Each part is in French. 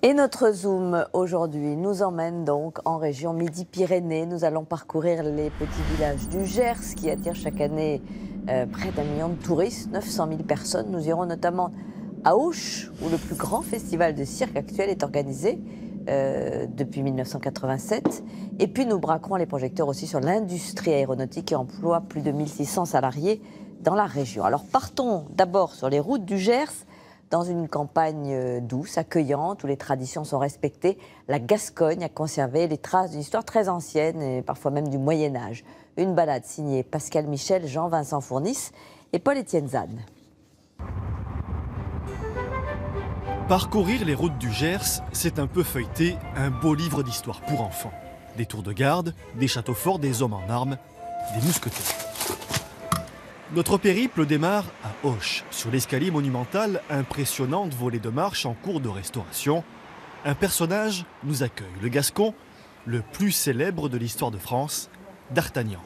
Et notre Zoom aujourd'hui nous emmène donc en région Midi-Pyrénées. Nous allons parcourir les petits villages du Gers qui attirent chaque année près d'1 million de touristes, 900 000 personnes. Nous irons notamment à Auch, où le plus grand festival de cirque actuel est organisé depuis 1987. Et puis nous braquerons les projecteurs aussi sur l'industrie aéronautique qui emploie plus de 1600 salariés dans la région. Alors partons d'abord sur les routes du Gers. Dans une campagne douce, accueillante, où les traditions sont respectées, la Gascogne a conservé les traces d'une histoire très ancienne, et parfois même du Moyen-Âge. Une balade signée Pascal Michel, Jean-Vincent Fournis et Paul-Étienne Zahn. Parcourir les routes du Gers, c'est un peu feuilleter un beau livre d'histoire pour enfants. Des tours de garde, des châteaux forts, des hommes en armes, des mousquetaires. Notre périple démarre à Auch, sur l'escalier monumental, impressionnante volée de marche en cours de restauration. Un personnage nous accueille, le Gascon, le plus célèbre de l'histoire de France, D'Artagnan.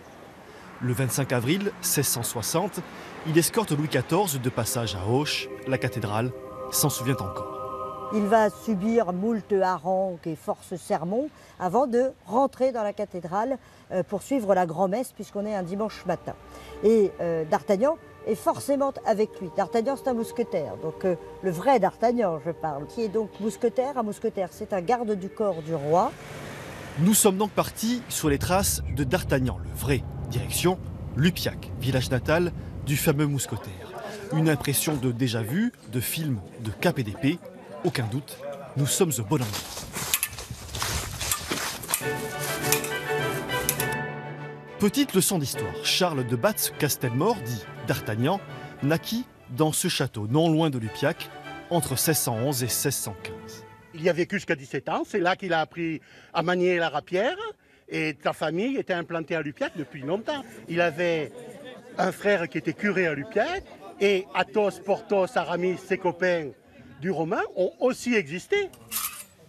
Le 25 avril 1660, il escorte Louis XIV de passage à Auch, la cathédrale s'en souvient encore. Il va subir moult harangues et force sermons avant de rentrer dans la cathédrale pour suivre la grand-messe puisqu'on est un dimanche matin. Et D'Artagnan est forcément avec lui. D'Artagnan, c'est un mousquetaire, donc le vrai D'Artagnan, je parle, qui est donc mousquetaire. Un mousquetaire, c'est un garde du corps du roi. Nous sommes donc partis sur les traces de D'Artagnan, le vrai. Direction Lupiac, village natal du fameux mousquetaire. Une impression de déjà-vu, de film de cap et d'épée. Aucun doute, nous sommes au bon endroit. Petite leçon d'histoire. Charles de Batz-Castelmort, dit D'Artagnan, naquit dans ce château, non loin de Lupiac, entre 1611 et 1615. Il y a vécu jusqu'à 17 ans, c'est là qu'il a appris à manier la rapière, et sa famille était implantée à Lupiac depuis longtemps. Il avait un frère qui était curé à Lupiac, et Athos, Porthos, Aramis, ses copains du romain ont aussi existé.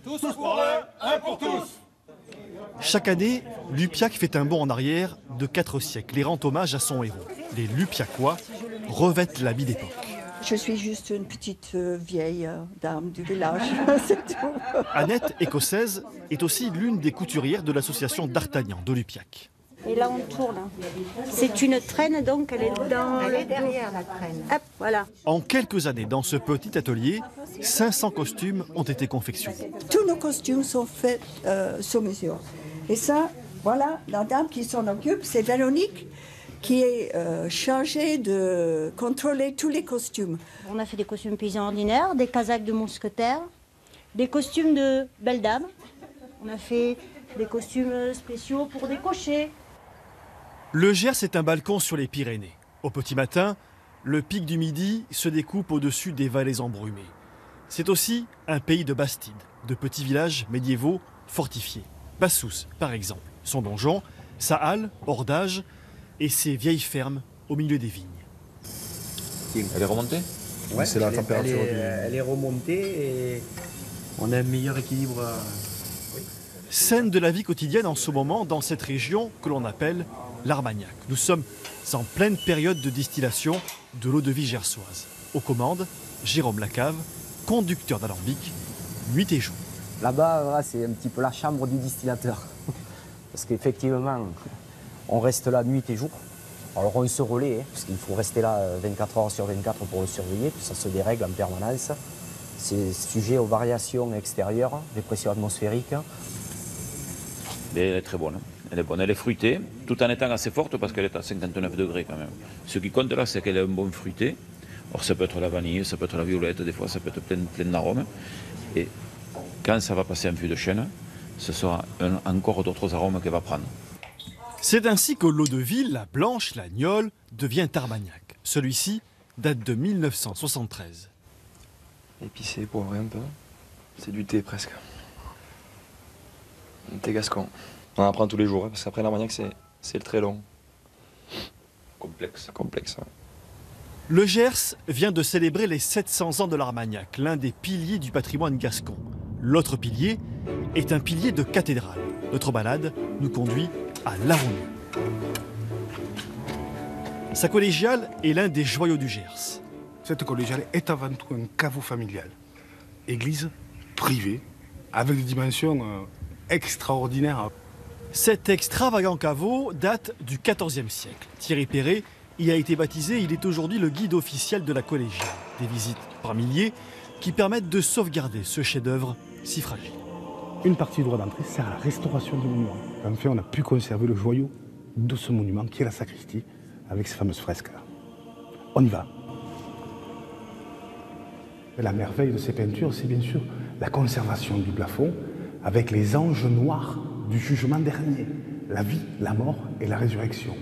Tous pour un, un pour tous. Chaque année, Lupiac fait un bond en arrière de 4 siècles et rend hommage à son héros. Les Lupiacois revêtent l'habit d'époque. Je suis juste une petite vieille dame du village, c'est tout. Annette, écossaise, est aussi l'une des couturières de l'association D'Artagnan de Lupiac. Et là, on tourne. C'est une traîne, donc elle est dans... Elle est derrière la traîne. Hop, voilà. En quelques années, dans ce petit atelier, 500 costumes ont été confectionnés. Tous nos costumes sont faits sur mesure. Et ça, voilà, la dame qui s'en occupe, c'est Véronique, qui est chargée de contrôler tous les costumes. On a fait des costumes paysans ordinaires, des casaques de mousquetaires, des costumes de belles dames. On a fait des costumes spéciaux pour des cochers. Le Gers est un balcon sur les Pyrénées. Au petit matin, le pic du Midi se découpe au-dessus des vallées embrumées. C'est aussi un pays de bastides, de petits villages médiévaux fortifiés. Bassous, par exemple, son donjon, sa halle, hors d'âge, et ses vieilles fermes au milieu des vignes. Elle est remontée? Ouais, c'est la température. Elle est remontée et on a un meilleur équilibre. Scène de la vie quotidienne en ce moment dans cette région que l'on appelle l'Armagnac. Nous sommes en pleine période de distillation de l'eau de vie gersoise. Aux commandes, Jérôme Lacave, conducteur d'alambic, nuit et jour. Là-bas, voilà, c'est un petit peu la chambre du distillateur. Parce qu'effectivement, on reste là nuit et jour. Alors on se relaie, hein, parce qu'il faut rester là 24 heures sur 24 pour le surveiller, puis ça se dérègle en permanence. C'est sujet aux variations extérieures, des pressions atmosphériques. Elle est très bonne. Elle est bonne, elle est fruitée, tout en étant assez forte parce qu'elle est à 59 degrés quand même. Ce qui compte là, c'est qu'elle est un bon fruité. Alors ça peut être la vanille, ça peut être la violette, des fois ça peut être plein d'arômes. Et quand ça va passer en fût de chêne, ce sera encore d'autres arômes qu'elle va prendre. C'est ainsi que l'eau de vie, la blanche, la gnôle, devient Armagnac. Celui-ci date de 1973. Épicé, poivré un peu. C'est du thé presque. Un thé gascon. On en apprend tous les jours, hein, parce qu'après l'Armagnac, c'est le très long. Complexe. Complexe, ouais. Le Gers vient de célébrer les 700 ans de l'Armagnac, l'un des piliers du patrimoine gascon. L'autre pilier est un pilier de cathédrale. Notre balade nous conduit à Larounieux. Sa collégiale est l'un des joyaux du Gers. Cette collégiale est avant tout un caveau familial. Église privée, avec des dimensions extraordinaires. Cet extravagant caveau date du XIVe siècle. Thierry Perret y a été baptisé, il est aujourd'hui le guide officiel de la collégiale. Des visites par milliers qui permettent de sauvegarder ce chef-d'œuvre si fragile. Une partie du droit d'entrée sert à la restauration du monument. Enfin, on a pu conserver le joyau de ce monument qui est la sacristie avec ces fameuses fresques-là. On y va. La merveille de ces peintures, c'est bien sûr la conservation du plafond avec les anges noirs du jugement dernier, la vie, la mort et la résurrection.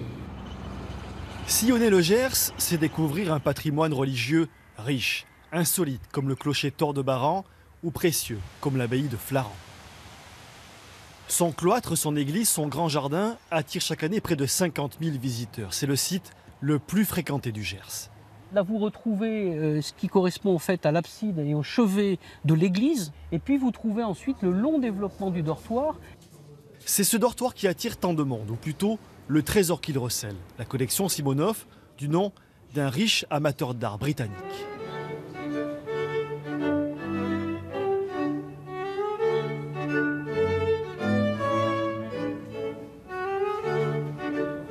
Sillonner le Gers, c'est découvrir un patrimoine religieux riche, insolite comme le clocher Thor de Baran ou précieux comme l'abbaye de Flaran. Son cloître, son église, son grand jardin attirent chaque année près de 50 000 visiteurs. C'est le site le plus fréquenté du Gers. Là, vous retrouvez ce qui correspond en fait à l'abside et au chevet de l'église. Et puis, vous trouvez ensuite le long développement du dortoir. C'est ce dortoir qui attire tant de monde, ou plutôt le trésor qu'il recèle. La collection Simonov, du nom d'un riche amateur d'art britannique.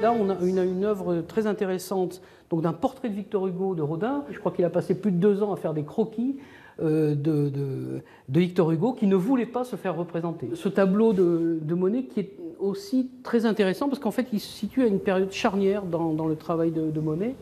Là, on a une œuvre très intéressante donc d'un portrait de Victor Hugo de Rodin. Je crois qu'il a passé plus de 2 ans à faire des croquis de Victor Hugo qui ne voulait pas se faire représenter. Ce tableau de Monet qui est aussi très intéressant parce qu'en fait il se situe à une période charnière dans le travail de Monet.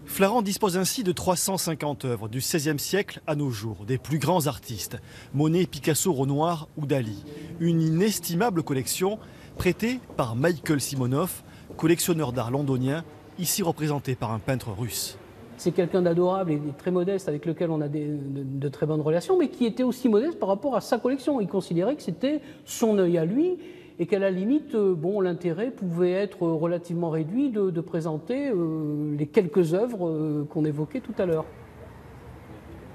Flaran dispose ainsi de 350 œuvres du XVIe siècle à nos jours, des plus grands artistes, Monet, Picasso, Renoir ou Dali. Une inestimable collection prêtée par Michael Simonov, collectionneur d'art londonien, ici représenté par un peintre russe. C'est quelqu'un d'adorable et très modeste avec lequel on a de très bonnes relations, mais qui était aussi modeste par rapport à sa collection. Il considérait que c'était son œil à lui et qu'à la limite, l'intérêt pouvait être relativement réduit de présenter les quelques œuvres qu'on évoquait tout à l'heure.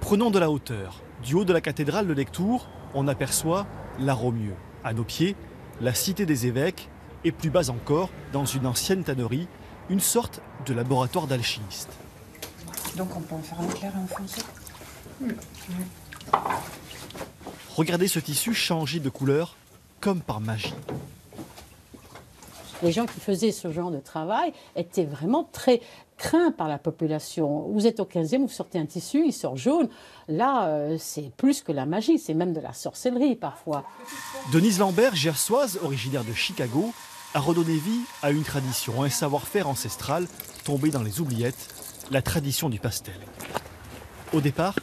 Prenons de la hauteur. Du haut de la cathédrale de Lectoure, on aperçoit la Romieux. À nos pieds, la cité des évêques et plus bas encore, dans une ancienne tannerie, une sorte de laboratoire d'alchimistes. Donc on peut en faire un clair et un foncé. Regardez ce tissu changer de couleur comme par magie. Les gens qui faisaient ce genre de travail étaient vraiment très craints par la population. Vous êtes au 15e, vous sortez un tissu, il sort jaune. Là, c'est plus que la magie, c'est même de la sorcellerie parfois. Denise Lambert, gersoise, originaire de Chicago, a redonné vie à une tradition, un savoir-faire ancestral tombé dans les oubliettes, la tradition du pastel. Au départ,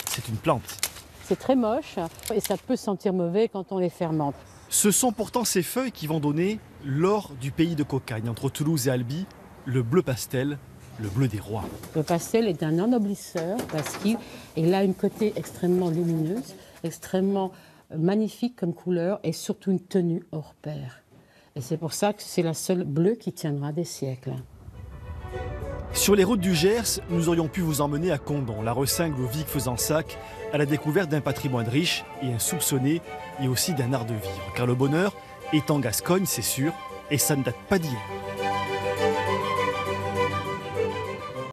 c'est une plante. C'est très moche et ça peut sentir mauvais quand on les fermente. Ce sont pourtant ces feuilles qui vont donner l'or du pays de Cocagne, entre Toulouse et Albi, le bleu pastel, le bleu des rois. Le pastel est un ennoblisseur parce qu'il a une côté extrêmement lumineuse, extrêmement magnifique comme couleur et surtout une tenue hors pair. Et c'est pour ça que c'est la seule bleue qui tiendra des siècles. Sur les routes du Gers, nous aurions pu vous emmener à Condon, la Ressingle ou Vic-Fezensac, à la découverte d'un patrimoine riche et insoupçonné, et aussi d'un art de vivre. Car le bonheur est en Gascogne, c'est sûr, et ça ne date pas d'hier.